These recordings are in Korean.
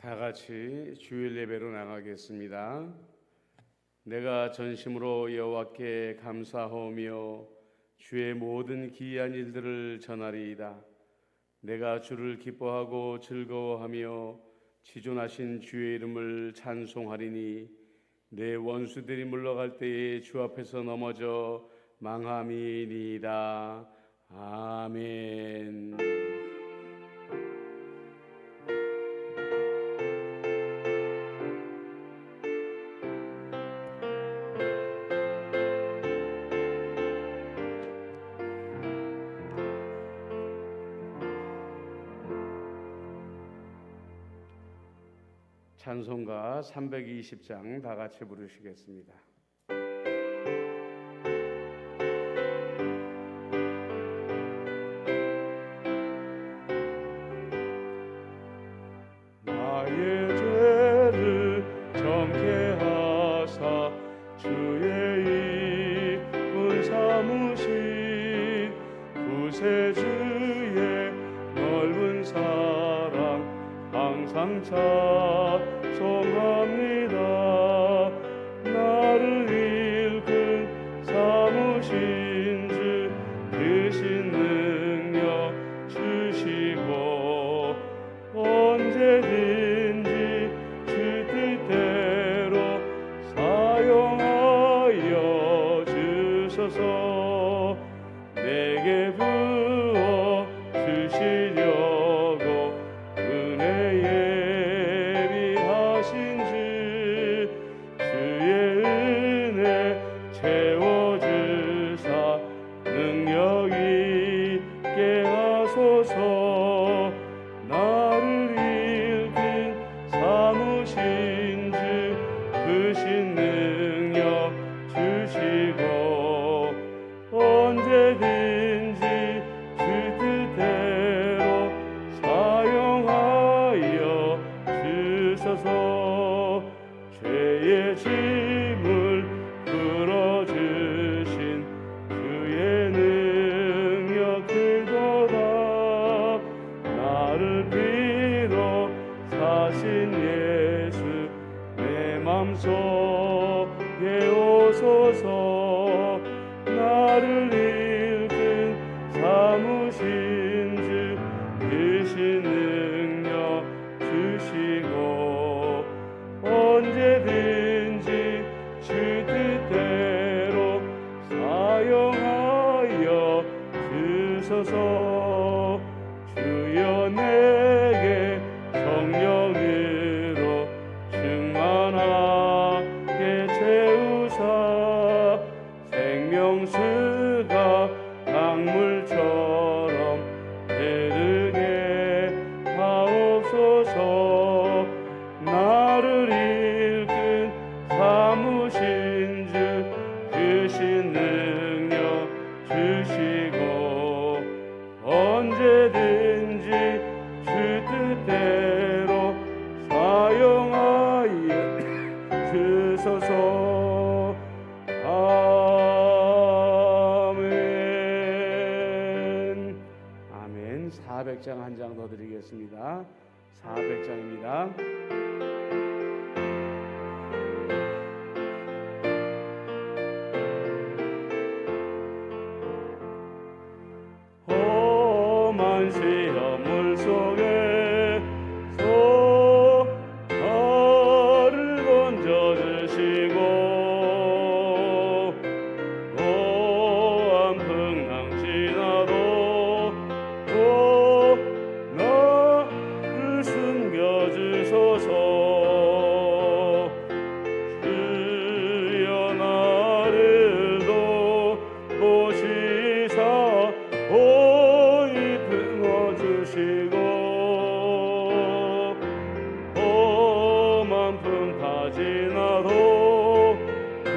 다 같이 주일 예배로 나가겠습니다. 내가 전심으로 여호와께 감사하오며 주의 모든 기이한 일들을 전하리이다. 내가 주를 기뻐하고 즐거워하며 지존하신 주의 이름을 찬송하리니 내 원수들이 물러갈 때에 주 앞에서 넘어져 망함이니이다. 아멘. 찬송가 320장 다 같이 부르시겠습니다. 나의 죄를 정케 하사 주의 이쁜 삼으신 구세주의 넓은 사랑 항상 찬송합니다. 나를 일꾼 삼으신 주 크신 능력 주시고 언제든지 주 뜻대로 사용하여 주소서. 내게 부어 주시려고 은혜 예비하신 주 주의 은혜 채워주사 능력 있게 하소서. 나를 일꾼 삼으신 주 크신 능력 주시고 언제든지 주 뜻대로 사용하여 주소서. 죄의 짐을 풀어주신 주의 능력 크도다. 나를 빌어 사신 예수 내 맘속에 오소서. 나를 일꾼 삼으신 주 크신 능력 주시고 언제든지 주 뜻대로 사용하여 주소서. 주여 내게 성령으로 충만하게 채우사 생명수가 강물처럼 흐르게 하옵소서. 나를 일꾼 삼으신 주 크신 능력 주시고 언제든지 주 뜻대로 사용하여 주소서. 아멘. 아멘. 400장 한 장 더 드리겠습니다. 400장입니다. 험한 시험 속에서 나를 건져주시고 또한 풍랑 지나도 또 나를 숨겨주소서. 주여 나를 돕으시사 오이 품어주시고 험한 풍파 지나도 또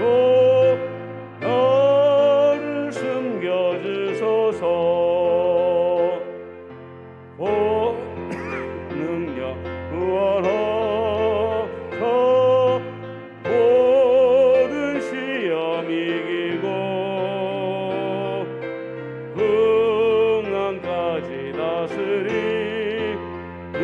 나를 숨겨주소서. 능력 구원하사 모든 시험 이기고 흥한까지 다스리는 주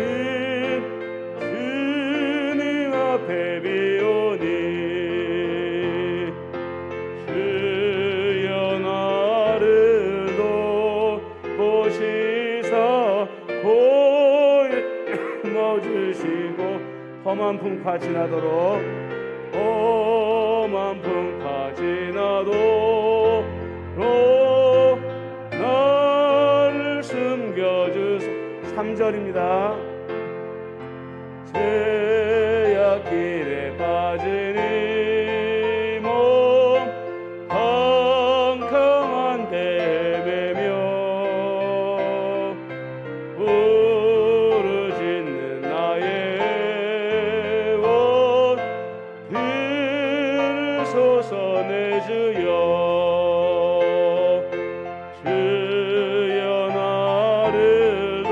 험한 풍파 지나도록 험한 풍파 지나도록 나를 숨겨주소. 3절입니다. 죄악길에 빠진 이 몸 캄캄한 데매며 부르짖는 나의 원 들으소서 내 주여. 주여 나를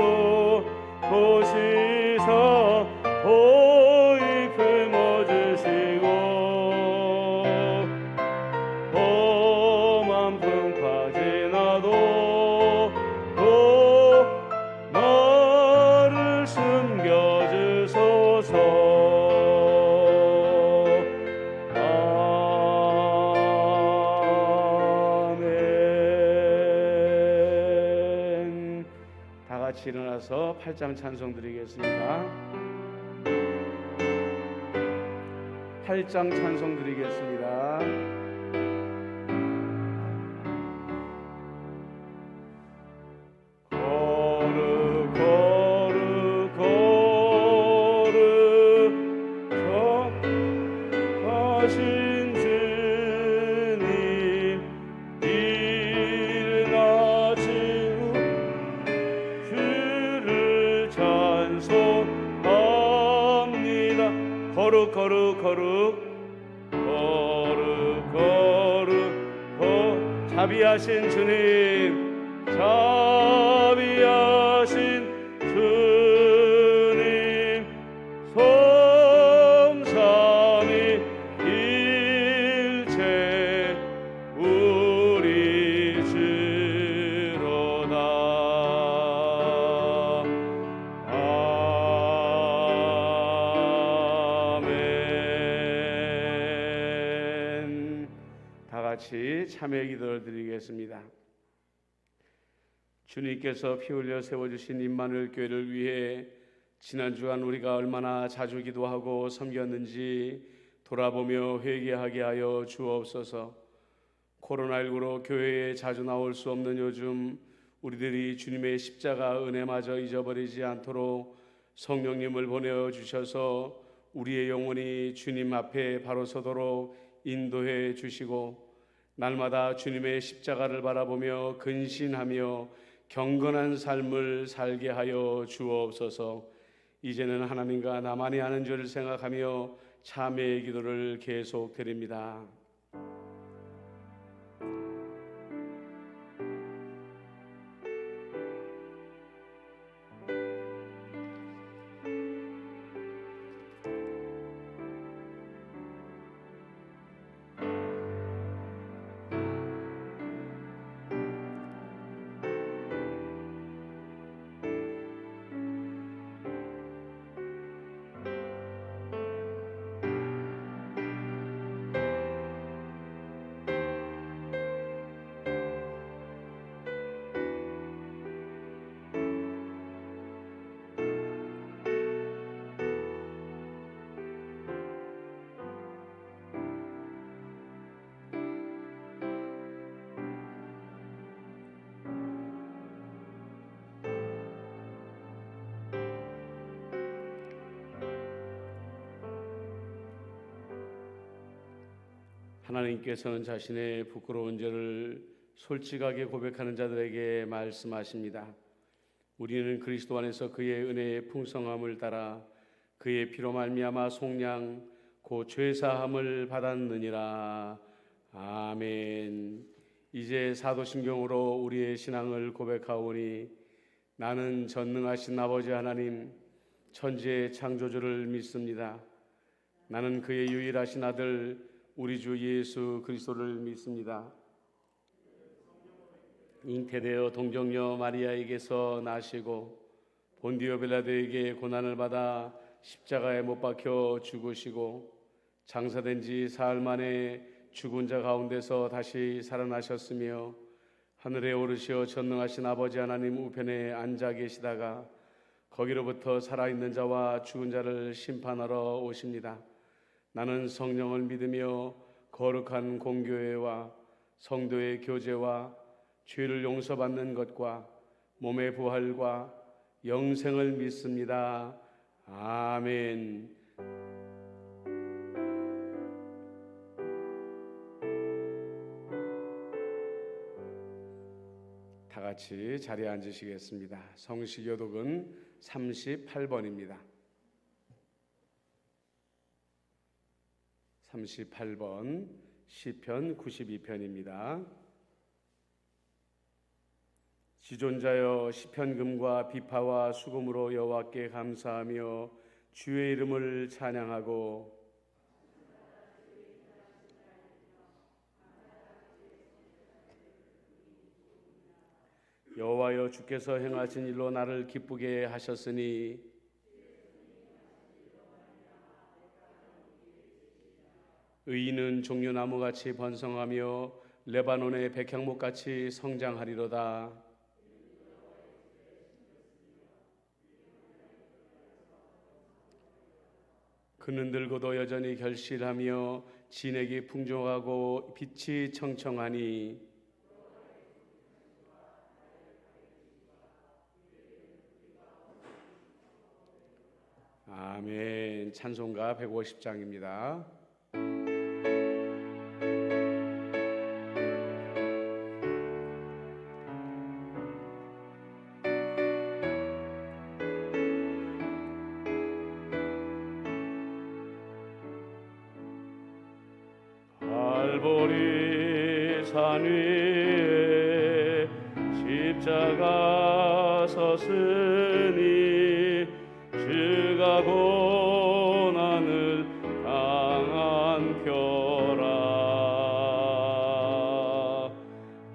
도보시사 보이 품어주시고 험한 풍파 지나도 나를 숨겨주소서. 아멘. 다 같이 일어나서 8장 찬송 드리겠습니다. 8장 찬송 드리겠습니다. 거룩 거룩 거룩 정하신 주님 일어나신 주를 찬송합니다. 거룩 거룩 거룩 거룩 거룩 자비하신 주님 자비하신 주님 성삼위일체 우리 주로다. 아멘. 다 같이 참회 기도를 드리겠습니다. 주님께서 피 흘려 세워주신 임마누엘 교회를 위해 지난 주간 우리가 얼마나 자주 기도하고 섬겼는지 돌아보며 회개하게 하여 주옵소서. 코로나19로 교회에 자주 나올 수 없는 요즘 우리들이 주님의 십자가 은혜마저 잊어버리지 않도록 성령님을 보내주셔서 우리의 영혼이 주님 앞에 바로 서도록 인도해 주시고 날마다 주님의 십자가를 바라보며 근신하며 경건한 삶을 살게 하여 주옵소서. 이제는 하나님과 나만이 아는 줄을 생각하며 참회의 기도를 계속 드립니다. 하나님께서는 자신의 부끄러운 죄를 솔직하게 고백하는 자들에게 말씀하십니다. 우리는 그리스도 안에서 그의 은혜의 풍성함을 따라 그의 피로 말미암아 속량 곧 죄사함을 받았느니라. 아멘. 이제 사도신경으로 우리의 신앙을 고백하오니 나는 전능하신 아버지 하나님 천지의 창조주를 믿습니다. 나는 그의 유일하신 아들 우리 주 예수 그리스도를 믿습니다. 잉태되어 동정녀 마리아에게서 나시고 본디오 빌라도에게 고난을 받아 십자가에 못 박혀 죽으시고 장사된 지 사흘 만에 죽은 자 가운데서 다시 살아나셨으며 하늘에 오르시어 전능하신 아버지 하나님 우편에 앉아 계시다가 거기로부터 살아있는 자와 죽은 자를 심판하러 오십니다. 나는 성령을 믿으며 거룩한 공교회와 성도의 교제와 죄를 용서받는 것과 몸의 부활과 영생을 믿습니다. 아멘. 다 같이 자리에 앉으시겠습니다. 성시교독은 38번입니다. 38번 시편 92편입니다. 지존자여 시편금과 비파와 수금으로 여호와께 감사하며 주의 이름을 찬양하고 여호와여 주께서 행하신 일로 나를 기쁘게 하셨으니 의인은 종려나무같이 번성하며 레바논의 백향목같이 성장하리로다. 그는 늙어도 여전히 결실하며 진액이 풍족하고 빛이 청청하니 아멘. 찬송가 150장입니다. 발보리 산 위에 십자가 섰으니 주가 고난을 당한 표라.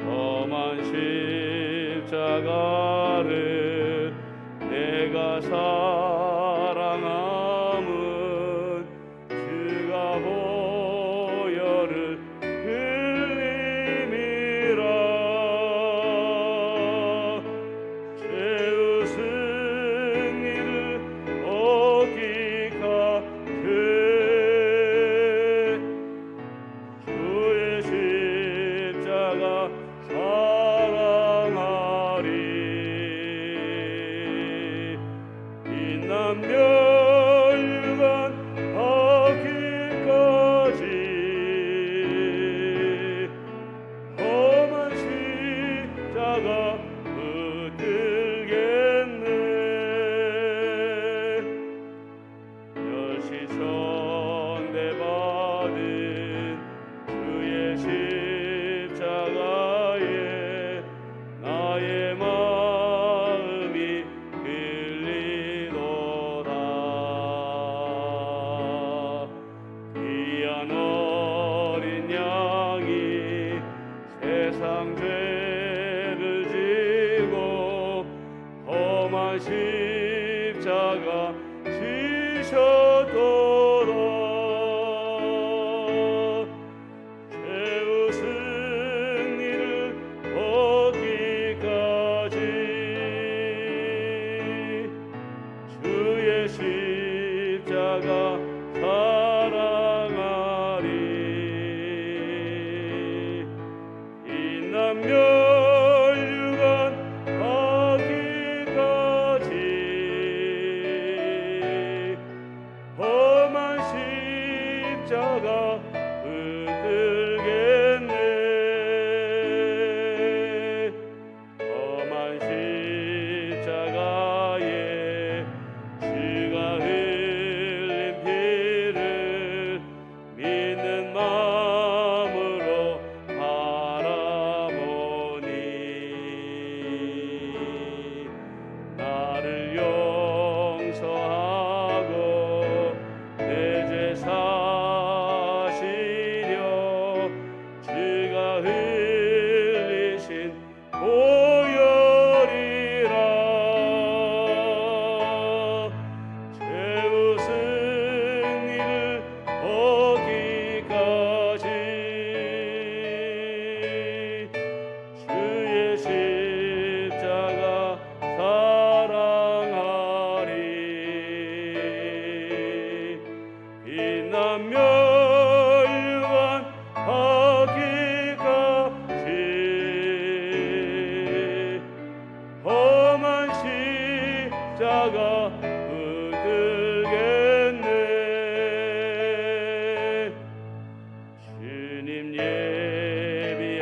험한 십자가를 내가 사랑함은 주가 보혈을 흘림이라. 죄의 승리를 얻기가 돼 주의 십자가 사랑하리. 빛난 멸류관 하기까지 험한 십자가 붙들겠네. 멸시천대받은 주의 십자가에 나의 마음이 끌리도다. 귀한 어린 양이 세상 죄를 지고 험한 십자가 지셨도다. 죄의 승리를 얻기까지 주의 십자가 사랑하리. 빛난 멸류관 하기까지 십자가 붙들겠네. 주님 예비하신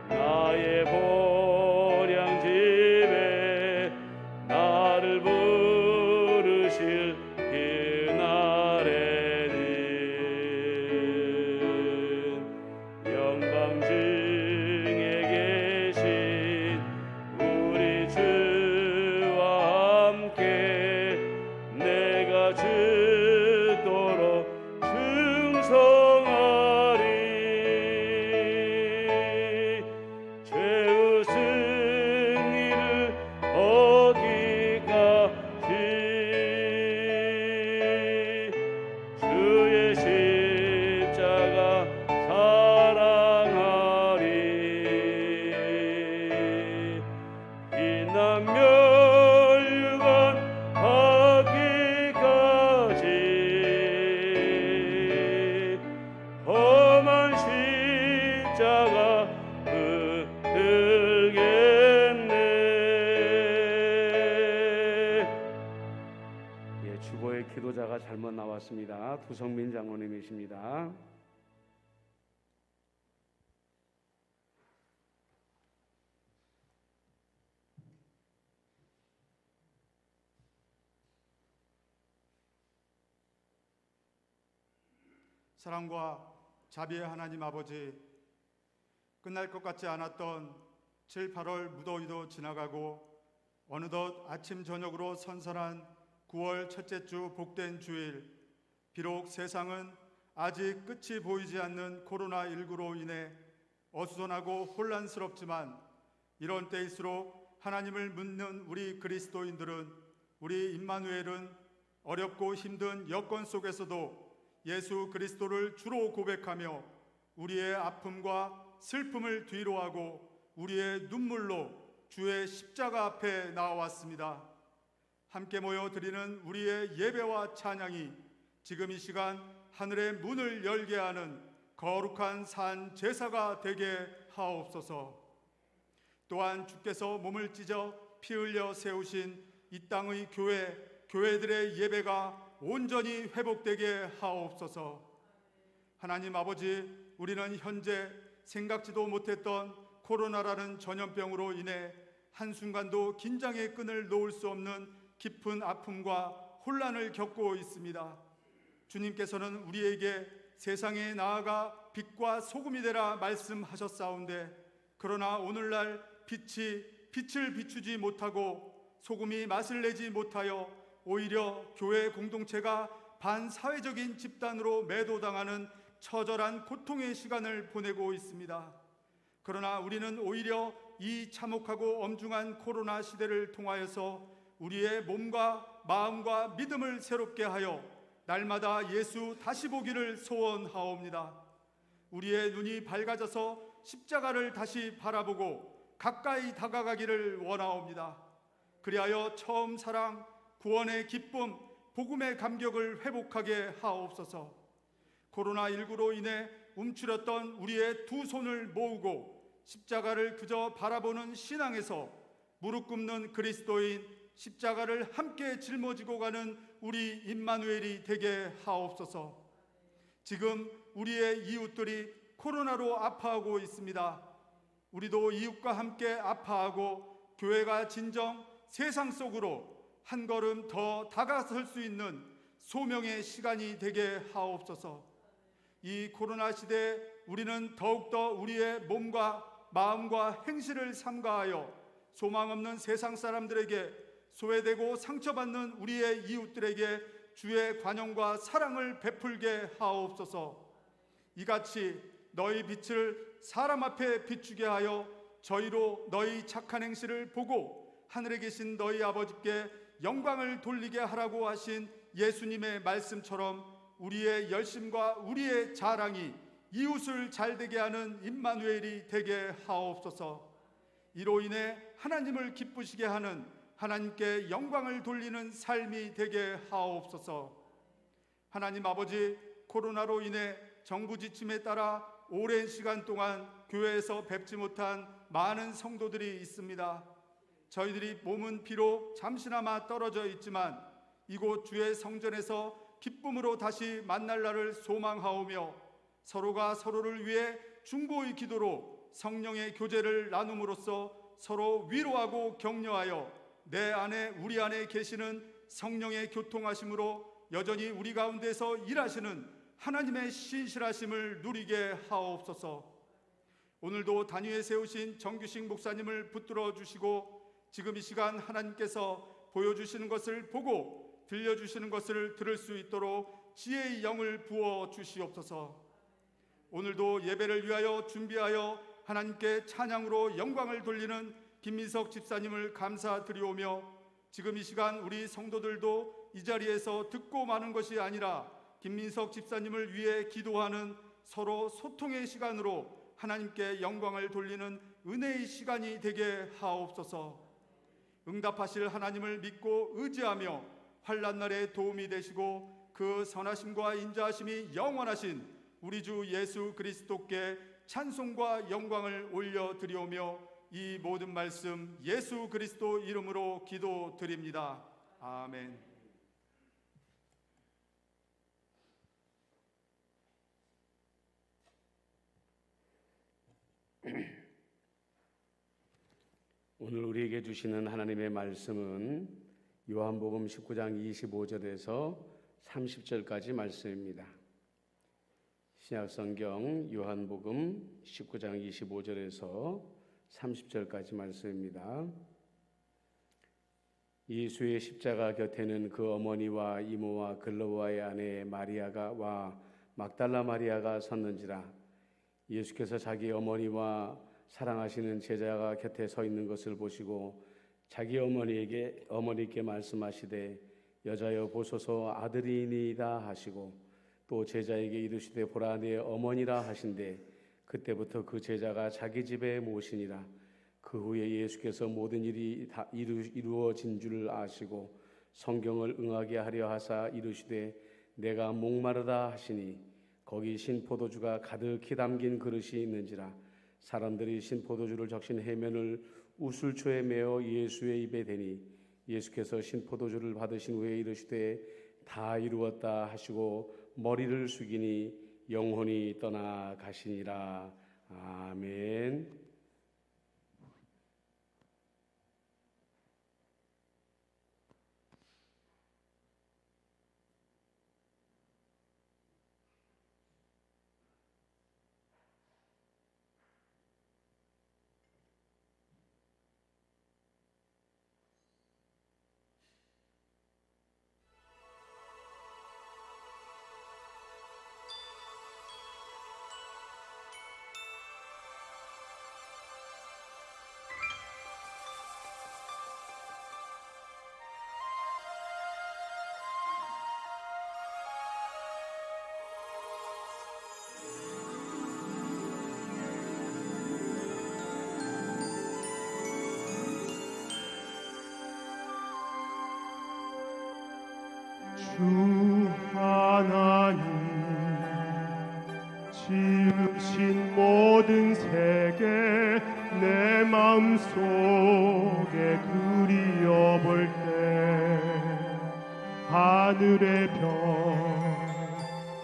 나의 보량집에 나를 부르실 그날에는 영광 중에 계신 우리 주와 함께 내가 죽도록 충성하리. 죄의 승리를 얻기까지 주의 십자가 사랑하리. 빛난 멸류관 받기까지 험한 십자가 붙들겠네. 예, 주보의 기도자가 잘못 나왔습니다. 두성민 장로님이십니다. 사랑과 자비의 하나님 아버지, 끝날 것 같지 않았던 7, 8월 무더위도 지나가고 어느덧 아침 저녁으로 선선한 9월 첫째 주 복된 주일, 비록 세상은 아직 끝이 보이지 않는 코로나19로 인해 어수선하고 혼란스럽지만 이런 때일수록 하나님을 묻는 우리 그리스도인들은, 우리 임마누엘은 어렵고 힘든 여건 속에서도 예수 그리스도를 주로 고백하며 우리의 아픔과 슬픔을 뒤로하고 우리의 눈물로 주의 십자가 앞에 나와왔습니다. 함께 모여 드리는 우리의 예배와 찬양이 지금 이 시간 하늘의 문을 열게 하는 거룩한 산 제사가 되게 하옵소서. 또한 주께서 몸을 찢어 피 흘려 세우신 이 땅의 교회들의 예배가 온전히 회복되게 하옵소서. 하나님 아버지, 우리는 현재 생각지도 못했던 코로나라는 전염병으로 인해 한순간도 긴장의 끈을 놓을 수 없는 깊은 아픔과 혼란을 겪고 있습니다. 주님께서는 우리에게 세상에 나아가 빛과 소금이 되라 말씀하셨사온데, 그러나 오늘날 빛을 비추지 못하고 소금이 맛을 내지 못하여 오히려 교회 공동체가 반사회적인 집단으로 매도당하는 처절한 고통의 시간을 보내고 있습니다. 그러나 우리는 오히려 이 참혹하고 엄중한 코로나 시대를 통하여서 우리의 몸과 마음과 믿음을 새롭게 하여 날마다 예수 다시 보기를 소원하옵니다. 우리의 눈이 밝아져서 십자가를 다시 바라보고 가까이 다가가기를 원하옵니다. 그리하여 처음 사랑, 구원의 기쁨, 복음의 감격을 회복하게 하옵소서. 코로나19로 인해 움츠렸던 우리의 두 손을 모으고 십자가를 그저 바라보는 신앙에서 무릎 꿇는 그리스도인, 십자가를 함께 짊어지고 가는 우리 임마누엘이 되게 하옵소서. 지금 우리의 이웃들이 코로나로 아파하고 있습니다. 우리도 이웃과 함께 아파하고 교회가 진정 세상 속으로 한 걸음 더 다가설 수 있는 소명의 시간이 되게 하옵소서. 이 코로나 시대에 우리는 더욱더 우리의 몸과 마음과 행실을 삼가하여 소망 없는 세상 사람들에게, 소외되고 상처받는 우리의 이웃들에게 주의 관용과 사랑을 베풀게 하옵소서. 이같이 너희 빛을 사람 앞에 비추게 하여 저희로 너희 착한 행실을 보고 하늘에 계신 너희 아버지께 영광을 돌리게 하라고 하신 예수님의 말씀처럼 우리의 열심과 우리의 자랑이 이웃을 잘되게 하는 임마누엘이 되게 하옵소서. 이로 인해 하나님을 기쁘시게 하는, 하나님께 영광을 돌리는 삶이 되게 하옵소서. 하나님 아버지, 코로나로 인해 정부 지침에 따라 오랜 시간 동안 교회에서 뵙지 못한 많은 성도들이 있습니다. 저희들이 몸은 비록 잠시나마 떨어져 있지만 이곳 주의 성전에서 기쁨으로 다시 만날 날을 소망하오며 서로가 서로를 위해 중보의 기도로 성령의 교제를 나눔으로써 서로 위로하고 격려하여 내 안에 우리 안에 계시는 성령의 교통하심으로 여전히 우리 가운데서 일하시는 하나님의 신실하심을 누리게 하옵소서. 오늘도 단위에 세우신 정규식 목사님을 붙들어 주시고 지금 이 시간 하나님께서 보여주시는 것을 보고 들려주시는 것을 들을 수 있도록 지혜의 영을 부어 주시옵소서. 오늘도 예배를 위하여 준비하여 하나님께 찬양으로 영광을 돌리는 김민석 집사님을 감사드리오며 지금 이 시간 우리 성도들도 이 자리에서 듣고 마는 것이 아니라 김민석 집사님을 위해 기도하는 서로 소통의 시간으로 하나님께 영광을 돌리는 은혜의 시간이 되게 하옵소서. 응답하실 하나님을 믿고 의지하며 환난 날에 도움이 되시고 그 선하심과 인자하심이 영원하신 우리 주 예수 그리스도께 찬송과 영광을 올려드리오며 이 모든 말씀 예수 그리스도 이름으로 기도드립니다. 아멘. 오늘 우리에게 주시는 하나님의 말씀은 요한복음 19장 25절에서 30절까지 말씀입니다. 신약성경 요한복음 19장 25절에서 30절까지 말씀입니다. 예수의 십자가 곁에는 그 어머니와 이모와 글로와의 아내 마리아가 와 막달라 마리아가 섰는지라. 예수께서 자기 어머니와 사랑하시는 제자가 곁에 서 있는 것을 보시고 자기 어머니께 말씀하시되 여자여 보소서 아들이니이다 하시고 또 제자에게 이르시되 보라 내 어머니라 하신대 그때부터 그 제자가 자기 집에 모시니라. 그 후에 예수께서 모든 일이 다 이루어진 줄 아시고 성경을 응하게 하려 하사 이르시되 내가 목마르다 하시니 거기 신포도주가 가득히 담긴 그릇이 있는지라. 사람들이 신포도주를 적신 해면을 우슬초에 메어 예수의 입에 대니 예수께서 신포도주를 받으신 후에 이르시되 다 이루었다 하시고 머리를 숙이니 영혼이 떠나가시니라. 아멘. 주 하나님 지으신 모든 세계 내 마음속에 그리워볼 때 하늘의 별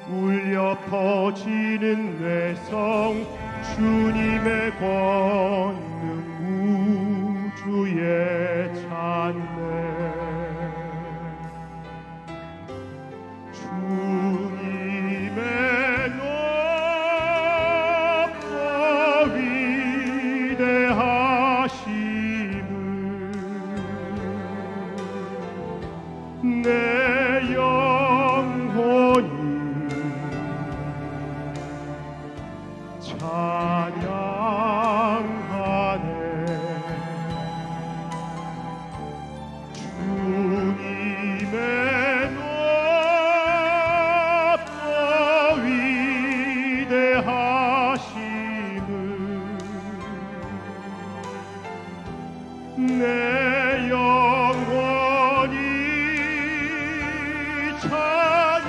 울려 퍼지는 뇌성 주님의 권능 우주의 찬내 주님의 높고 위대하심을 내 영혼이 찬양하네. 주님의 내 영혼이 찬양하네.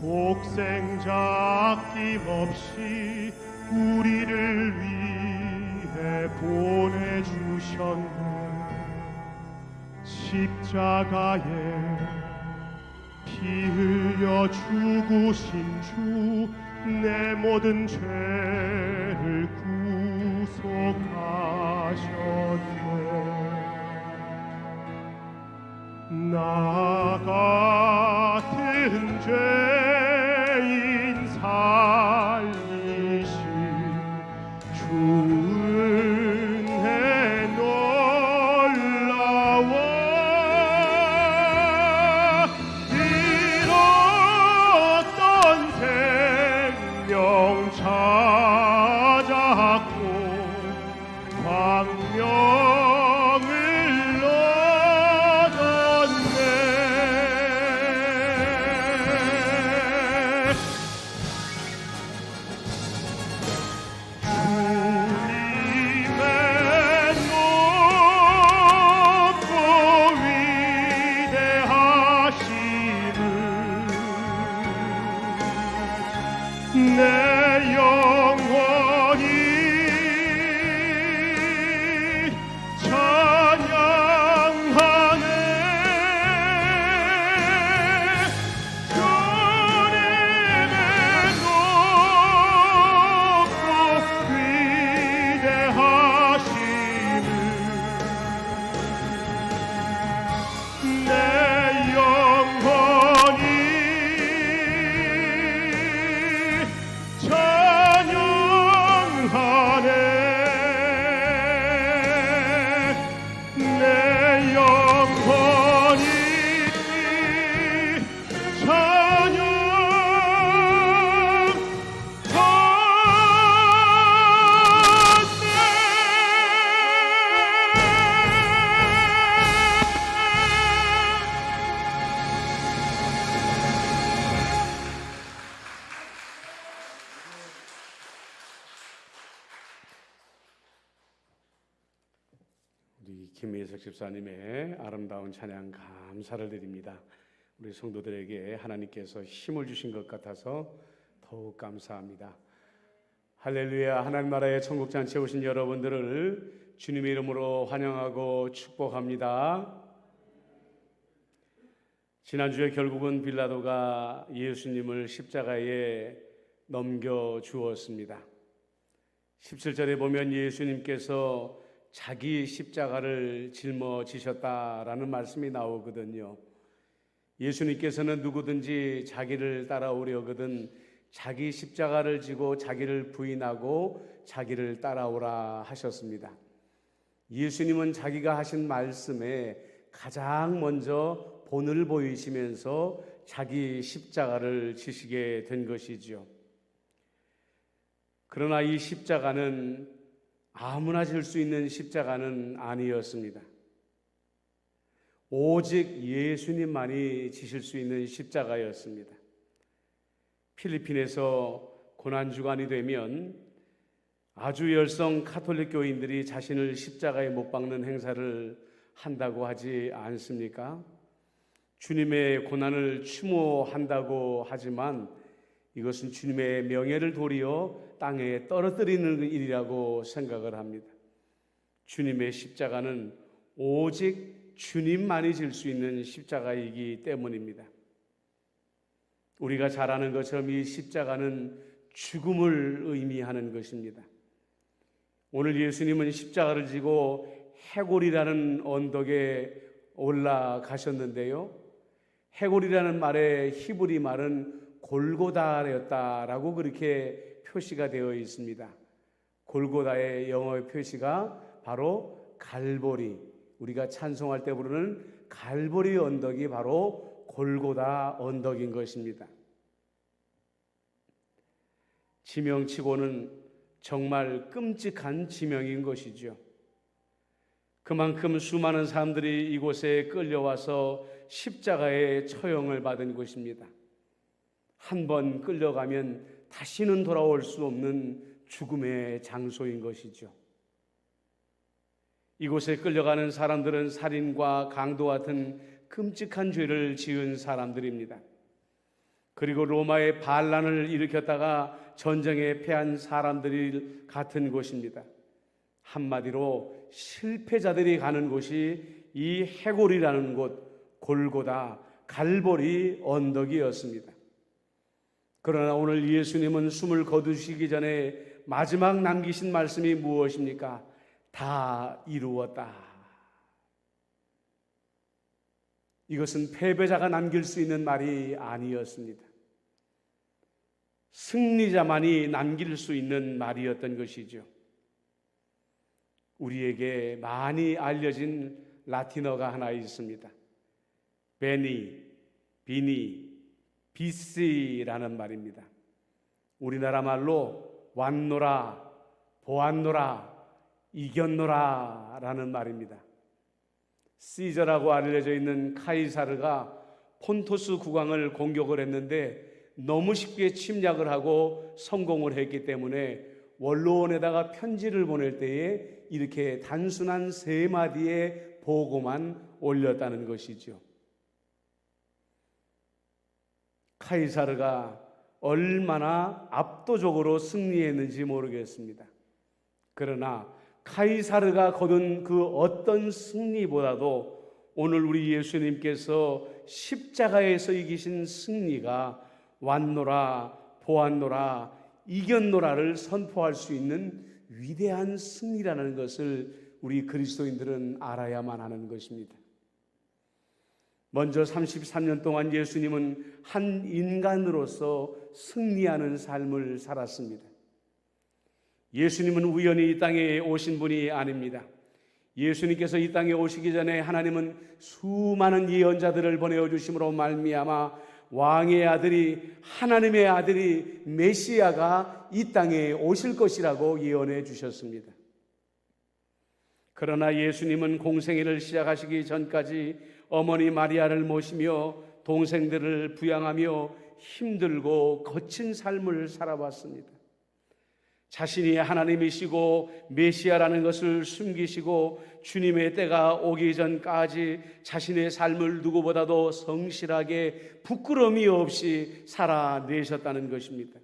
독생자 아낌없이 우리를 위해 보내주셨네. 십자가에 피 흘려 죽으신 주, 내 모든 죄를 구속하셨네. 나 같은 죄인 살리신 주 은혜 놀라워. 잃었던 생명 찾았고 광명을 얻었네. 주님의 높고 위대하심을 내 영혼이 찬양하네. 주님의 높고 위대하심을 내 영혼이 찬양하네. 내 영혼이 우리 김혜석 집사님의 아름다운 찬양 감사를 드립니다. 우리 성도들에게 하나님께서 힘을 주신 것 같아서 더욱 감사합니다. 할렐루야. 하나님 나라의 천국 잔치에 오신 여러분들을 주님의 이름으로 환영하고 축복합니다. 지난주에 결국은 빌라도가 예수님을 십자가에 넘겨 주었습니다. 17절에 보면 예수님께서 자기 십자가를 짊어지셨다라는 말씀이 나오거든요. 예수님께서는 누구든지 자기를 따라오려거든 자기 십자가를 지고 자기를 부인하고 자기를 따라오라 하셨습니다. 예수님은 자기가 하신 말씀에 가장 먼저 본을 보이시면서 자기 십자가를 지시게 된 것이지요. 그러나 이 십자가는 아무나 질 수 있는 십자가는 아니었습니다. 오직 예수님만이 지실 수 있는 십자가였습니다. 필리핀에서 고난주간이 되면 아주 열성 카톨릭 교인들이 자신을 십자가에 못 박는 행사를 한다고 하지 않습니까? 주님의 고난을 추모한다고 하지만 이것은 주님의 명예를 도리어 땅에 떨어뜨리는 일이라고 생각을 합니다. 주님의 십자가는 오직 주님만이 질 수 있는 십자가이기 때문입니다. 우리가 잘 아는 것처럼 이 십자가는 죽음을 의미하는 것입니다. 오늘 예수님은 십자가를 지고 해골이라는 언덕에 올라가셨는데요. 해골이라는 말의 히브리 말은 골고다였다라고 그렇게 표시가 되어 있습니다. 골고다의 영어의 표시가 바로 갈보리, 우리가 찬송할 때 부르는 갈보리 언덕이 바로 골고다 언덕인 것입니다. 지명치고는 정말 끔찍한 지명인 것이죠. 그만큼 수많은 사람들이 이곳에 끌려와서 십자가의 처형을 받은 곳입니다. 한 번 끌려가면 다시는 돌아올 수 없는 죽음의 장소인 것이죠. 이곳에 끌려가는 사람들은 살인과 강도 같은 끔찍한 죄를 지은 사람들입니다. 그리고 로마의 반란을 일으켰다가 전쟁에 패한 사람들이 같은 곳입니다. 한마디로 실패자들이 가는 곳이 이 해골이라는 곳, 골고다 갈보리 언덕이었습니다. 그러나 오늘 예수님은 숨을 거두시기 전에 마지막 남기신 말씀이 무엇입니까? 다 이루었다. 이것은 패배자가 남길 수 있는 말이 아니었습니다. 승리자만이 남길 수 있는 말이었던 것이죠. 우리에게 많이 알려진 라틴어가 하나 있습니다. 베니, 비니, 비시라는 말입니다. 우리나라 말로 왔노라, 보았노라, 이겼노라 라는 말입니다. 시저라고 알려져 있는 카이사르가 폰토스 국왕을 공격을 했는데 너무 쉽게 침략을 하고 성공을 했기 때문에 원로원에다가 편지를 보낼 때에 이렇게 단순한 3마디의 보고만 올렸다는 것이죠. 카이사르가 얼마나 압도적으로 승리했는지 모르겠습니다. 그러나 카이사르가 거둔 그 어떤 승리보다도 오늘 우리 예수님께서 십자가에서 이기신 승리가 왔노라, 보았노라, 이겼노라를 선포할 수 있는 위대한 승리라는 것을 우리 그리스도인들은 알아야만 하는 것입니다. 먼저 33년 동안 예수님은 한 인간으로서 승리하는 삶을 살았습니다. 예수님은 우연히 이 땅에 오신 분이 아닙니다. 예수님께서 이 땅에 오시기 전에 하나님은 수많은 예언자들을 보내주심으로 말미암아 왕의 아들이, 하나님의 아들이, 메시아가 이 땅에 오실 것이라고 예언해 주셨습니다. 그러나 예수님은 공생애를 시작하시기 전까지 어머니 마리아를 모시며 동생들을 부양하며 힘들고 거친 삶을 살아왔습니다. 자신이 하나님이시고 메시아라는 것을 숨기시고 주님의 때가 오기 전까지 자신의 삶을 누구보다도 성실하게 부끄러움이 없이 살아내셨다는 것입니다.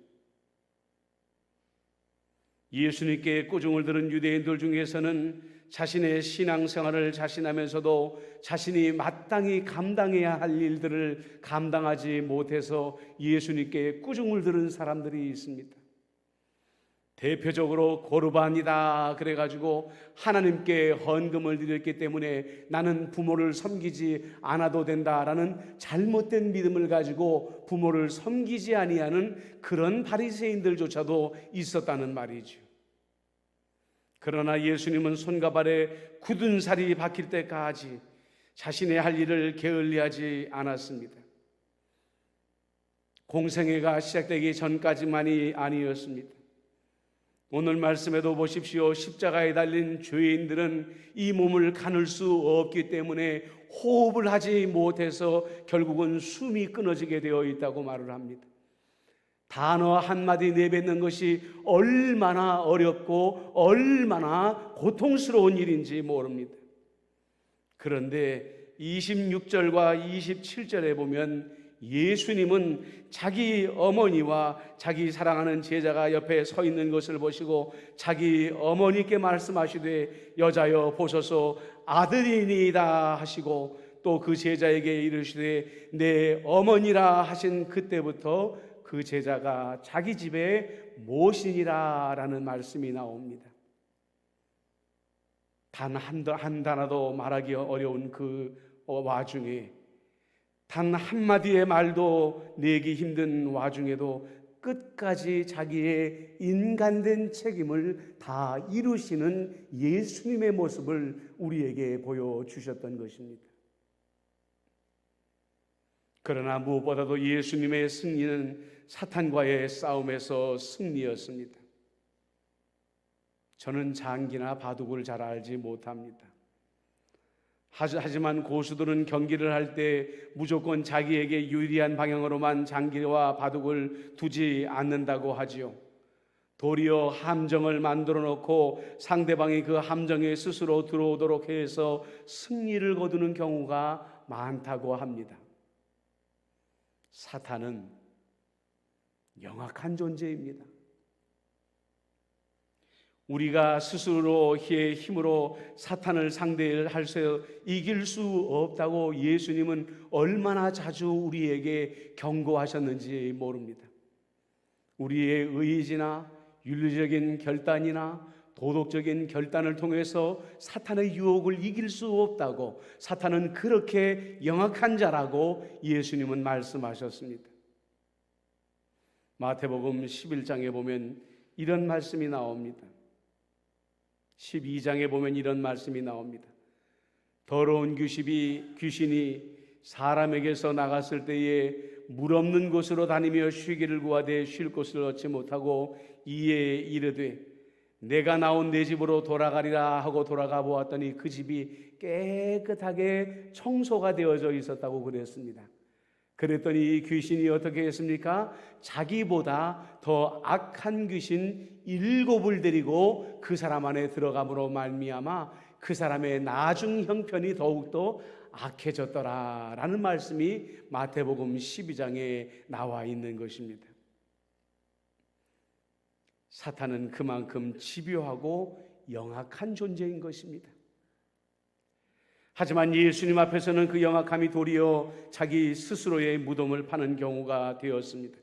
예수님께 꾸중을 들은 유대인들 중에서는 자신의 신앙생활을 자신하면서도 자신이 마땅히 감당해야 할 일들을 감당하지 못해서 예수님께 꾸중을 들은 사람들이 있습니다. 대표적으로 고르반이다 그래가지고 하나님께 헌금을 드렸기 때문에 나는 부모를 섬기지 않아도 된다라는 잘못된 믿음을 가지고 부모를 섬기지 아니하는 그런 바리새인들조차도 있었다는 말이죠. 그러나 예수님은 손과 발에 굳은 살이 박힐 때까지 자신의 할 일을 게을리하지 않았습니다. 공생애가 시작되기 전까지만이 아니었습니다. 오늘 말씀에도 보십시오. 십자가에 달린 죄인들은 이 몸을 가눌 수 없기 때문에 호흡을 하지 못해서 결국은 숨이 끊어지게 되어 있다고 말을 합니다. 단어 한마디 내뱉는 것이 얼마나 어렵고 얼마나 고통스러운 일인지 모릅니다. 그런데 26절과 27절에 보면 예수님은 자기 어머니와 자기 사랑하는 제자가 옆에 서 있는 것을 보시고 자기 어머니께 말씀하시되 여자여 보소서 아들이니이다 하시고 또 그 제자에게 이르시되 내 어머니라 하신 그때부터 그 제자가 자기 집에 모시니라 라는 말씀이 나옵니다. 단 한 단어도 말하기 어려운 그 와중에 단 한마디의 말도 내기 힘든 와중에도 끝까지 자기의 인간된 책임을 다 이루시는 예수님의 모습을 우리에게 보여주셨던 것입니다. 그러나 무엇보다도 예수님의 승리는 사탄과의 싸움에서 승리였습니다. 저는 장기나 바둑을 잘 알지 못합니다. 하지만 고수들은 경기를 할 때 무조건 자기에게 유리한 방향으로만 장기와 바둑을 두지 않는다고 하지요. 도리어 함정을 만들어 놓고 상대방이 그 함정에 스스로 들어오도록 해서 승리를 거두는 경우가 많다고 합니다. 사탄은 영악한 존재입니다. 우리가 스스로의 힘으로 사탄을 상대할 수 이길 수 없다고 예수님은 얼마나 자주 우리에게 경고하셨는지 모릅니다. 우리의 의지나 윤리적인 결단이나 도덕적인 결단을 통해서 사탄의 유혹을 이길 수 없다고, 사탄은 그렇게 영악한 자라고 예수님은 말씀하셨습니다. 마태복음 11장에 보면 이런 말씀이 나옵니다. 12장에 보면 이런 말씀이 나옵니다. 더러운 귀신이 사람에게서 나갔을 때에 물 없는 곳으로 다니며 쉬기를 구하되 쉴 곳을 얻지 못하고 이에 이르되 내가 나온 내 집으로 돌아가리라 하고 돌아가 보았더니 그 집이 깨끗하게 청소가 되어져 있었다고 그랬습니다. 그랬더니 이 귀신이 어떻게 했습니까? 자기보다 더 악한 귀신 7을 데리고 그 사람 안에 들어감으로 말미암아 그 사람의 나중 형편이 더욱더 악해졌더라라는 말씀이 마태복음 12장에 나와 있는 것입니다. 사탄은 그만큼 집요하고 영악한 존재인 것입니다. 하지만 예수님 앞에서는 그 영악함이 도리어 자기 스스로의 무덤을 파는 경우가 되었습니다.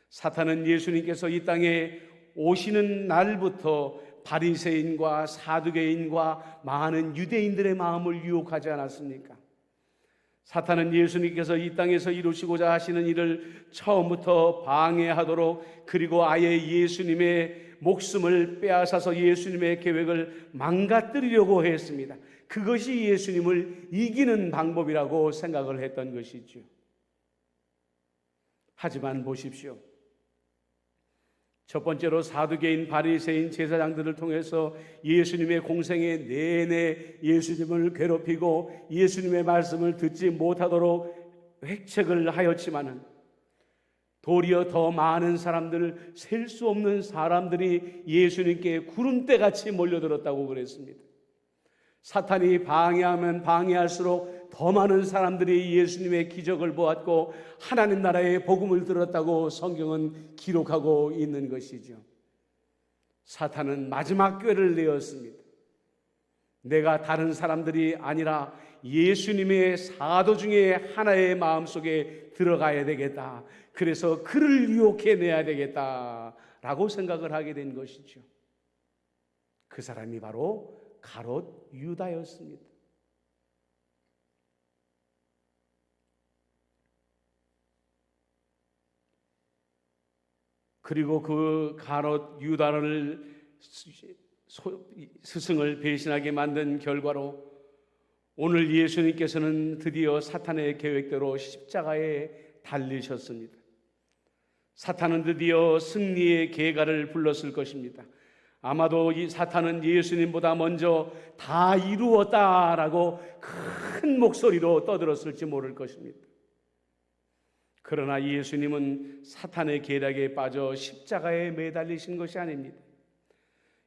사탄은 예수님께서 이 땅에 오시는 날부터 바리새인과 사두개인과 많은 유대인들의 마음을 유혹하지 않았습니까? 사탄은 예수님께서 이 땅에서 이루시고자 하시는 일을 처음부터 방해하도록, 그리고 아예 예수님의 목숨을 빼앗아서 예수님의 계획을 망가뜨리려고 했습니다. 그것이 예수님을 이기는 방법이라고 생각을 했던 것이죠. 하지만 보십시오. 첫 번째로 사두개인, 바리새인, 제사장들을 통해서 예수님의 공생애 내내 예수님을 괴롭히고 예수님의 말씀을 듣지 못하도록 획책을 하였지만은 도리어 더 많은 사람들, 셀 수 없는 사람들이 예수님께 구름대같이 몰려들었다고 그랬습니다. 사탄이 방해하면 방해할수록 더 많은 사람들이 예수님의 기적을 보았고 하나님 나라의 복음을 들었다고 성경은 기록하고 있는 것이죠. 사탄은 마지막 꾀를 내었습니다. 내가 다른 사람들이 아니라 예수님의 사도 중에 하나의 마음속에 들어가야 되겠다. 그래서 그를 유혹해내야 되겠다라고 생각을 하게 된 것이죠. 그 사람이 바로 가롯 유다였습니다. 그리고 그 가롯 유다를 스승을 배신하게 만든 결과로 오늘 예수님께서는 드디어 사탄의 계획대로 십자가에 달리셨습니다. 사탄은 드디어 승리의 계가를 불렀을 것입니다. 아마도 이 사탄은 예수님보다 먼저 다 이루었다라고 큰 목소리로 떠들었을지 모를 것입니다. 그러나 예수님은 사탄의 계략에 빠져 십자가에 매달리신 것이 아닙니다.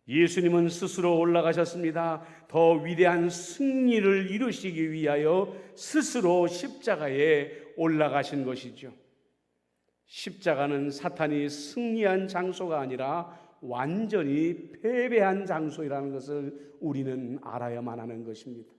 예수님은 스스로 올라가셨습니다. 더 위대한 승리를 이루시기 위하여 스스로 십자가에 올라가신 것이죠. 십자가는 사탄이 승리한 장소가 아니라 완전히 패배한 장소이라는 것을 우리는 알아야만 하는 것입니다.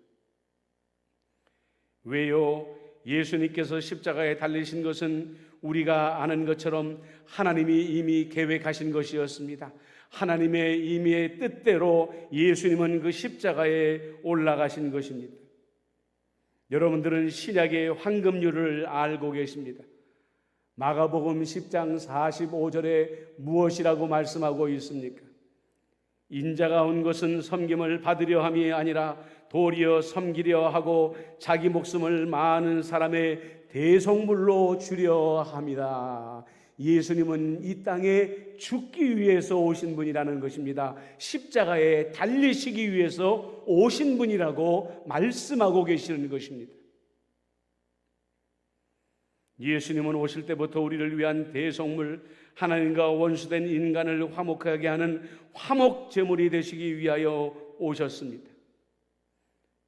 왜요? 예수님께서 십자가에 달리신 것은 우리가 아는 것처럼 하나님이 이미 계획하신 것이었습니다. 하나님의 임의의 뜻대로 예수님은 그 십자가에 올라가신 것입니다. 여러분들은 신약의 황금률을 알고 계십니다. 마가복음 10장 45절에 무엇이라고 말씀하고 있습니까? 인자가 온 것은 섬김을 받으려 함이 아니라 도리어 섬기려 하고 자기 목숨을 많은 사람의 대속물로 주려 함이다. 예수님은 이 땅에 죽기 위해서 오신 분이라는 것입니다. 십자가에 달리시기 위해서 오신 분이라고 말씀하고 계시는 것입니다. 예수님은 오실 때부터 우리를 위한 대속물, 하나님과 원수된 인간을 화목하게 하는 화목 제물이 되시기 위하여 오셨습니다.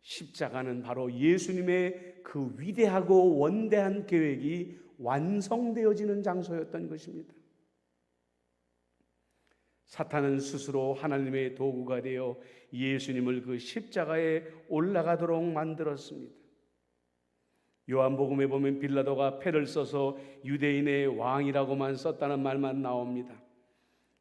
십자가는 바로 예수님의 그 위대하고 원대한 계획이 완성되어지는 장소였던 것입니다. 사탄은 스스로 하나님의 도구가 되어 예수님을 그 십자가에 올라가도록 만들었습니다. 요한복음에 보면 빌라도가 패를 써서 유대인의 왕이라고만 썼다는 말만 나옵니다.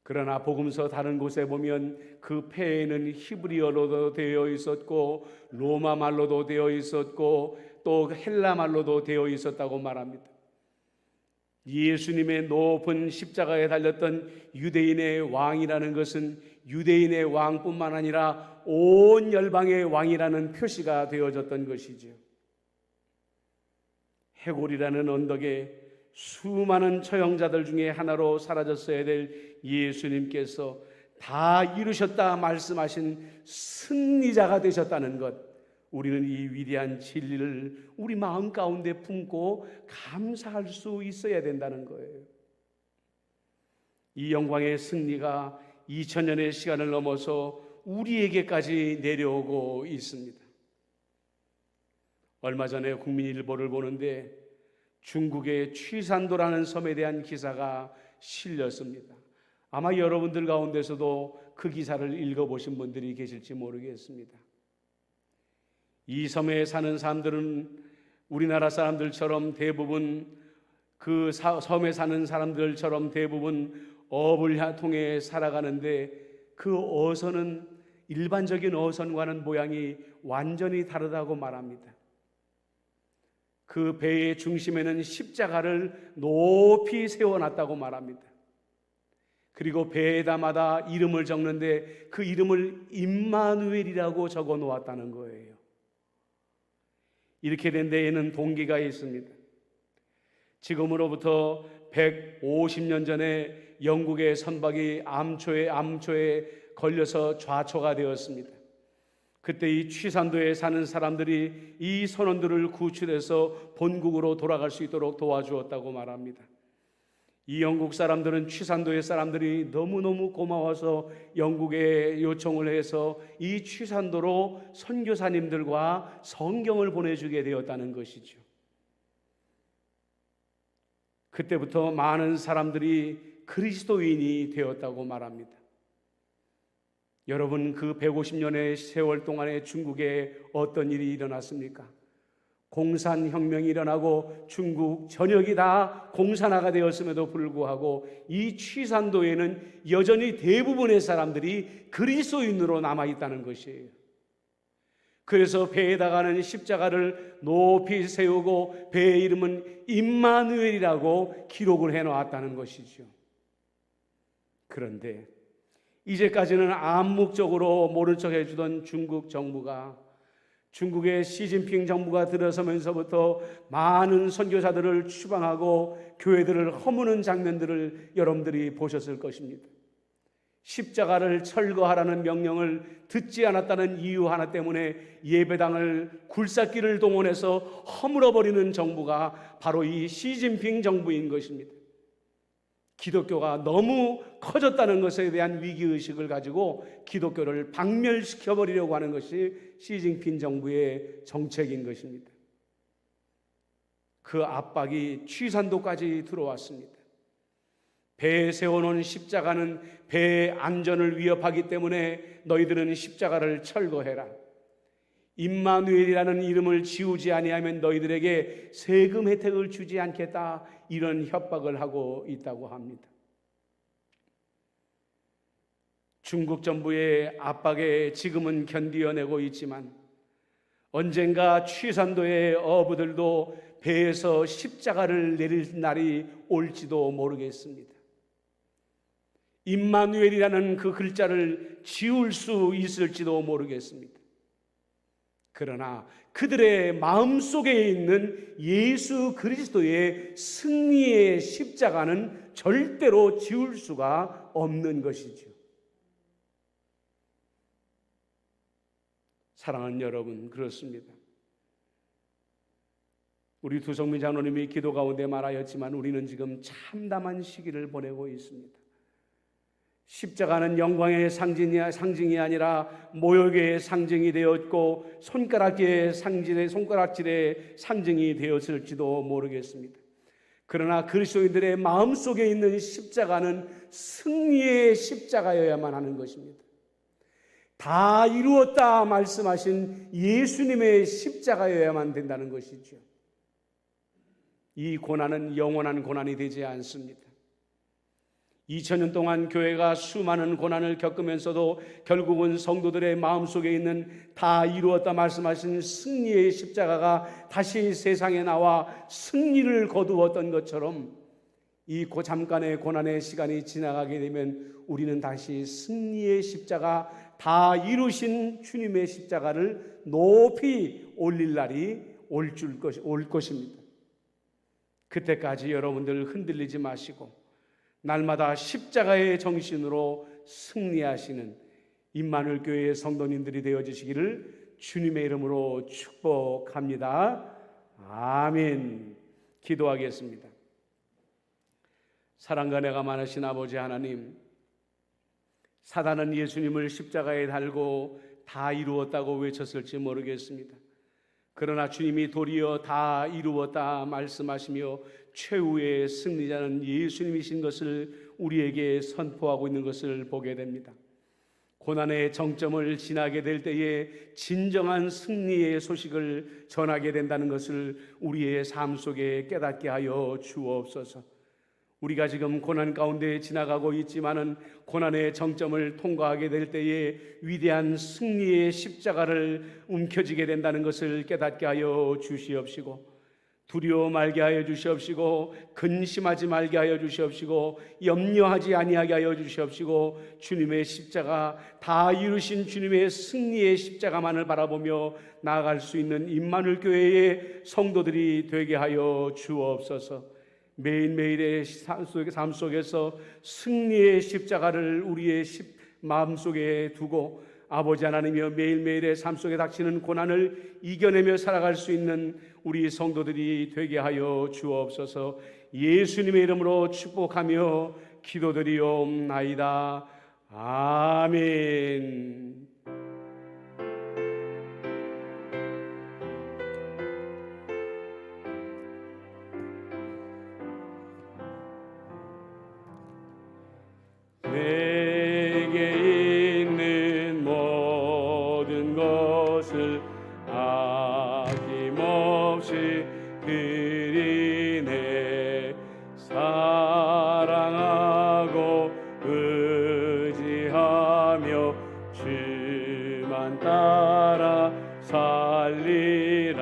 그러나 복음서 다른 곳에 보면 그 패에는 히브리어로도 되어 있었고 로마 말로도 되어 있었고 또 헬라 말로도 되어 있었다고 말합니다. 예수님의 높은 십자가에 달렸던 유대인의 왕이라는 것은 유대인의 왕뿐만 아니라 온 열방의 왕이라는 표시가 되어졌던 것이지요. 해골이라는 언덕에 수많은 처형자들 중에 하나로 사라졌어야 될 예수님께서 다 이루셨다 말씀하신 승리자가 되셨다는 것, 우리는 이 위대한 진리를 우리 마음 가운데 품고 감사할 수 있어야 된다는 거예요. 이 영광의 승리가 2000년의 시간을 넘어서 우리에게까지 내려오고 있습니다. 얼마 전에 국민일보를 보는데 중국의 취산도라는 섬에 대한 기사가 실렸습니다. 아마 여러분들 가운데서도 그 기사를 읽어보신 분들이 계실지 모르겠습니다. 이 섬에 사는 사람들은 우리나라 사람들처럼 대부분 그 섬에 사는 사람들처럼 대부분 업을 통해 살아가는데 그 어선은 일반적인 어선과는 모양이 완전히 다르다고 말합니다. 그 배의 중심에는 십자가를 높이 세워놨다고 말합니다. 그리고 배에다마다 이름을 적는데 그 이름을 임마누엘이라고 적어 놓았다는 거예요. 이렇게 된 데에는 동기가 있습니다. 지금으로부터 150년 전에 영국의 선박이 암초에 걸려서 좌초가 되었습니다. 그때 이 취산도에 사는 사람들이 이 선원들을 구출해서 본국으로 돌아갈 수 있도록 도와주었다고 말합니다. 이 영국 사람들은 취산도의 사람들이 너무너무 고마워서 영국에 요청을 해서 이 취산도로 선교사님들과 성경을 보내주게 되었다는 것이죠. 그때부터 많은 사람들이 그리스도인이 되었다고 말합니다. 여러분, 그 150년의 세월 동안에 중국에 어떤 일이 일어났습니까? 공산혁명이 일어나고 중국 전역이 다 공산화가 되었음에도 불구하고 이 취산도에는 여전히 대부분의 사람들이 그리스도인으로 남아있다는 것이에요. 그래서 배에다가는 십자가를 높이 세우고 배의 이름은 임마누엘이라고 기록을 해놓았다는 것이죠. 그런데 이제까지는 암묵적으로 모른 척 해주던 중국 정부가, 중국의 시진핑 정부가 들어서면서부터 많은 선교사들을 추방하고 교회들을 허무는 장면들을 여러분들이 보셨을 것입니다. 십자가를 철거하라는 명령을 듣지 않았다는 이유 하나 때문에 예배당을 굴삭기를 동원해서 허물어버리는 정부가 바로 이 시진핑 정부인 것입니다. 기독교가 너무 커졌다는 것에 대한 위기의식을 가지고 기독교를 박멸시켜버리려고 하는 것이 시진핑 정부의 정책인 것입니다. 그 압박이 취산도까지 들어왔습니다. 배에 세워놓은 십자가는 배의 안전을 위협하기 때문에 너희들은 십자가를 철거해라. 임마누엘이라는 이름을 지우지 아니하면 너희들에게 세금 혜택을 주지 않겠다, 이런 협박을 하고 있다고 합니다. 중국 정부의 압박에 지금은 견디어내고 있지만 언젠가 취산도의 어부들도 배에서 십자가를 내릴 날이 올지도 모르겠습니다. 임마누엘이라는 그 글자를 지울 수 있을지도 모르겠습니다. 그러나 그들의 마음속에 있는 예수 그리스도의 승리의 십자가는 절대로 지울 수가 없는 것이죠. 사랑하는 여러분, 그렇습니다. 우리 두성민 장로님이 기도 가운데 말하였지만 우리는 지금 참담한 시기를 보내고 있습니다. 십자가는 영광의 상징이 아니라 모욕의 상징이 되었고 손가락질의 상징이 되었을지도 모르겠습니다. 그러나 그리스도인들의 마음속에 있는 십자가는 승리의 십자가여야만 하는 것입니다. 다 이루었다 말씀하신 예수님의 십자가여야만 된다는 것이죠. 이 고난은 영원한 고난이 되지 않습니다. 2000년 동안 교회가 수많은 고난을 겪으면서도 결국은 성도들의 마음속에 있는 다 이루었다 말씀하신 승리의 십자가가 다시 세상에 나와 승리를 거두었던 것처럼 이 잠깐의 고난의 시간이 지나가게 되면 우리는 다시 승리의 십자가, 다 이루신 주님의 십자가를 높이 올릴 날이 올 것입니다. 그때까지 여러분들 흔들리지 마시고 날마다 십자가의 정신으로 승리하시는 임마누엘 교회의 성도님들이 되어주시기를 주님의 이름으로 축복합니다. 아멘. 기도하겠습니다. 사랑과 은혜가 많으신 아버지 하나님, 사단은 예수님을 십자가에 달고 다 이루었다고 외쳤을지 모르겠습니다. 그러나 주님이 도리어 다 이루었다 말씀하시며 최후의 승리자는 예수님이신 것을 우리에게 선포하고 있는 것을 보게 됩니다. 고난의 정점을 지나게 될 때에 진정한 승리의 소식을 전하게 된다는 것을 우리의 삶 속에 깨닫게 하여 주옵소서. 우리가 지금 고난 가운데 지나가고 있지만은 고난의 정점을 통과하게 될 때에 위대한 승리의 십자가를 움켜쥐게 된다는 것을 깨닫게 하여 주시옵시고, 두려워 말게 하여 주시옵시고, 근심하지 말게 하여 주시옵시고, 염려하지 아니하게 하여 주시옵시고, 주님의 십자가, 다 이루신 주님의 승리의 십자가만을 바라보며 나아갈 수 있는 임마누엘 교회의 성도들이 되게 하여 주옵소서. 매일매일의 삶 속에서 승리의 십자가를 우리의 마음속에 두고 아버지 하나님이여 매일매일의 삶 속에 닥치는 고난을 이겨내며 살아갈 수 있는 우리 성도들이 되게 하여 주옵소서. 예수님의 이름으로 축복하며 기도드리옵나이다. 아멘. 내게 있는 모든 것을 아낌없이 드리네. 사랑하고 의지하며 주만 따라 살리라.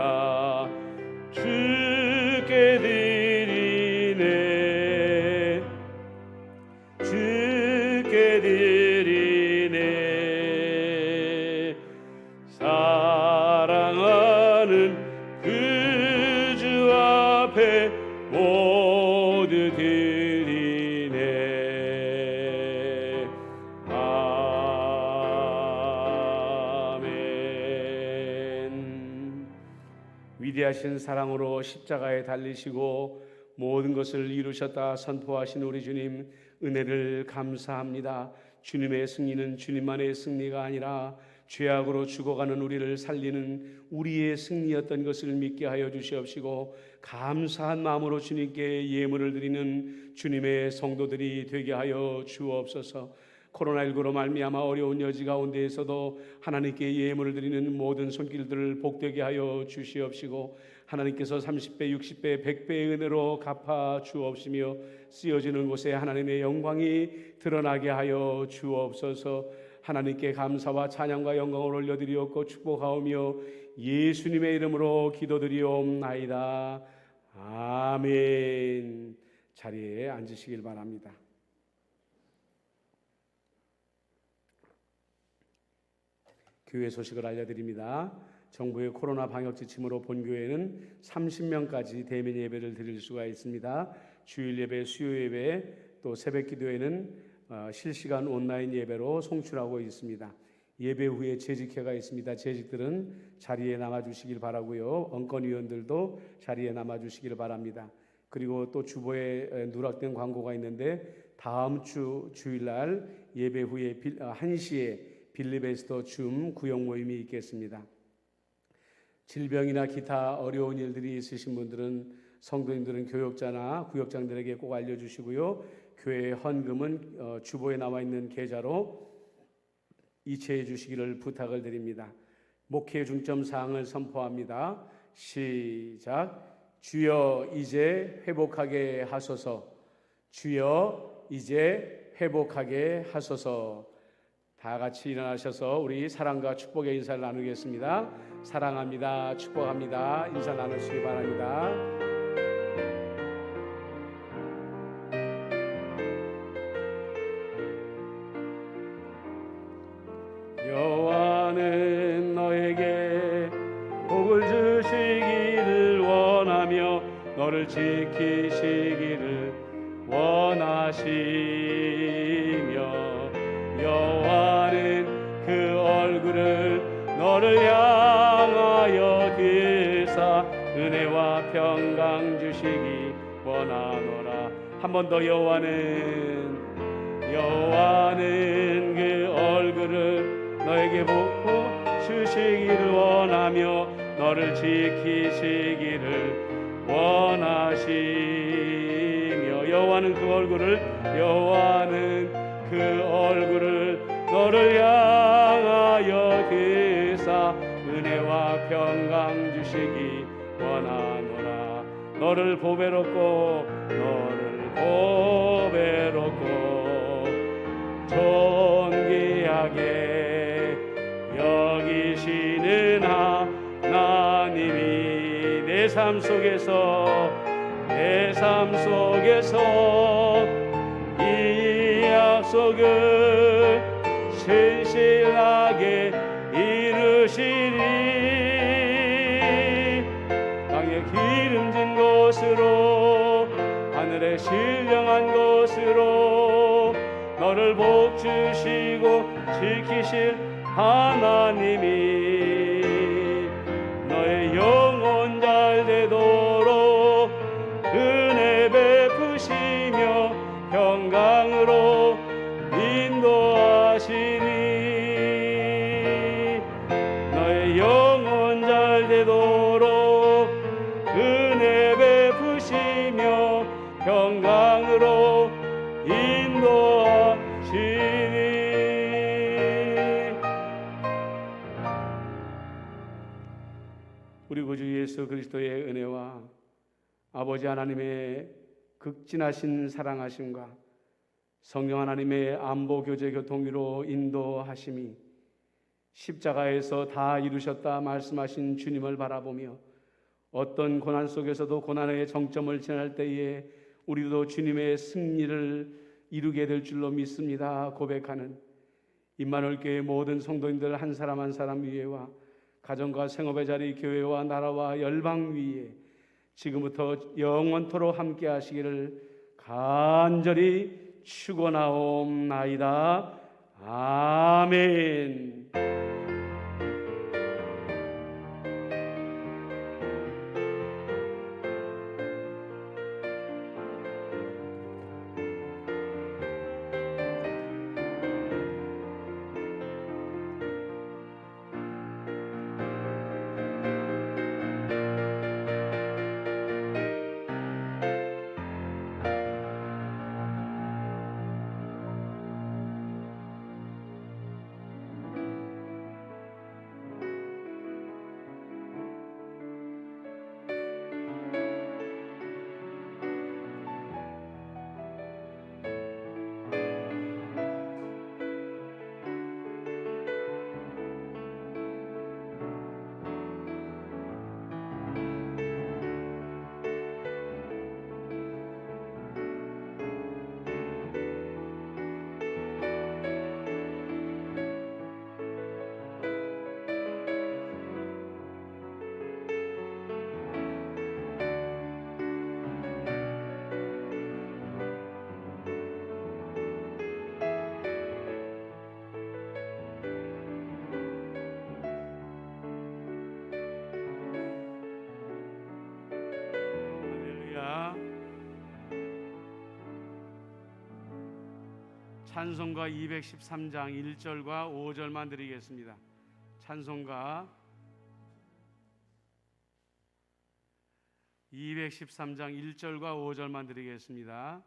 주께 드리네. 주께 드리네. 사랑하는 그 주 앞에 모두 드리네. 아멘. 위대하신 사랑으로 십자가에 달리시고 모든 것을 이루셨다 선포하신 우리 주님, 은혜를 감사합니다. 주님의 승리는 주님만의 승리가 아니라 죄악으로 죽어가는 우리를 살리는 우리의 승리였던 것을 믿게 하여 주시옵시고, 감사한 마음으로 주님께 예물을 드리는 주님의 성도들이 되게 하여 주옵소서. 코로나19로 말미암아 어려운 여지 가운데에서도 하나님께 예물을 드리는 모든 손길들을 복되게 하여 주시옵시고, 하나님께서 30배, 60배, 100배의 은혜로 갚아 주옵시며 쓰여지는 곳에 하나님의 영광이 드러나게 하여 주옵소서. 하나님께 감사와 찬양과 영광을 올려드리옵고 축복하오며 예수님의 이름으로 기도드리옵나이다. 아멘. 자리에 앉으시길 바랍니다. 교회 소식을 알려드립니다. 정부의 코로나 방역 지침으로 본교회는 30명까지 대면 예배를 드릴 수가 있습니다. 주일 예배, 수요 예배, 또 새벽 기도회는 실시간 온라인 예배로 송출하고 있습니다. 예배 후에 재직회가 있습니다. 재직들은 자리에 남아주시길 바라고요. 언권위원들도 자리에 남아주시길 바랍니다. 그리고 또 주보에 누락된 광고가 있는데 다음 주 주일날 예배 후에 1시에 빌리베스터 줌 구역 모임이 있겠습니다. 질병이나 기타 어려운 일들이 있으신 분들은 성도님들은 교역자나 구역장들에게 꼭 알려주시고요. 교회 헌금은 주보에 나와 있는 계좌로 이체해 주시기를 부탁을 드립니다. 목회 중점 사항을 선포합니다. 시작. 주여 이제 회복하게 하소서. 주여 이제 회복하게 하소서. 다 같이 일어나셔서 우리 사랑과 축복의 인사를 나누겠습니다. 사랑합니다. 축복합니다. 인사 나누시기 바랍니다. 여호와는 너에게 복을 주시기를 원하며 너를 지키시기를 원하시며 여호와는 그 얼굴을 너를 향하여 드사 은혜와 평강 주시기 원하노라. 한 번 더. 여호와는 그 얼굴을 너에게 보고 주시기를 원하며 너를 지키시기를 원하시며 여호와는 그 얼굴을 너를 향하여 드사 은혜와 평강 주시기 원하노라. 너를 보배롭고 존귀하게 여기시는 하나님이 내 삶 속에서 이 약속을 신실하게 이루시리. 땅에 기름진 곳으로 하늘에 신령한 곳으로 너를 복 주시고 지키실 하나님이 너의 영혼 잘 되도록 은혜 베푸시며 평강으로 인도하시니 너의 영혼 잘 되도록 은혜 베푸시며 평강으로 인도하시니. 우리 구주 예수 그리스도의 은혜와 아버지 하나님의 극진하신 사랑하심과 성령 하나님의 안보 교제 교통위로 인도하심이 십자가에서 다 이루셨다 말씀하신 주님을 바라보며 어떤 고난 속에서도 고난의 정점을 지날 때에 우리도 주님의 승리를 이루게 될 줄로 믿습니다 고백하는 임마누엘 교회 모든 성도님들 한 사람 한 사람 위에와 가정과 생업의 자리, 교회와 나라와 열방 위에 지금부터 영원토록 함께 하시기를 간절히 축원하옵나이다. 아멘. 찬송가 213장 1절과 5절만 드리겠습니다. 찬송가 213장 1절과 5절만 드리겠습니다.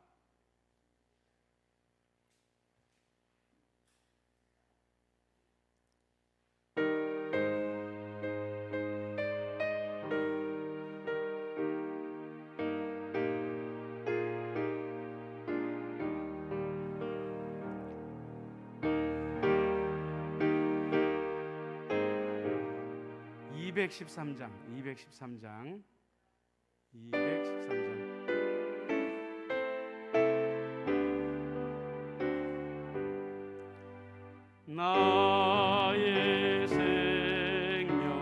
(213장) 나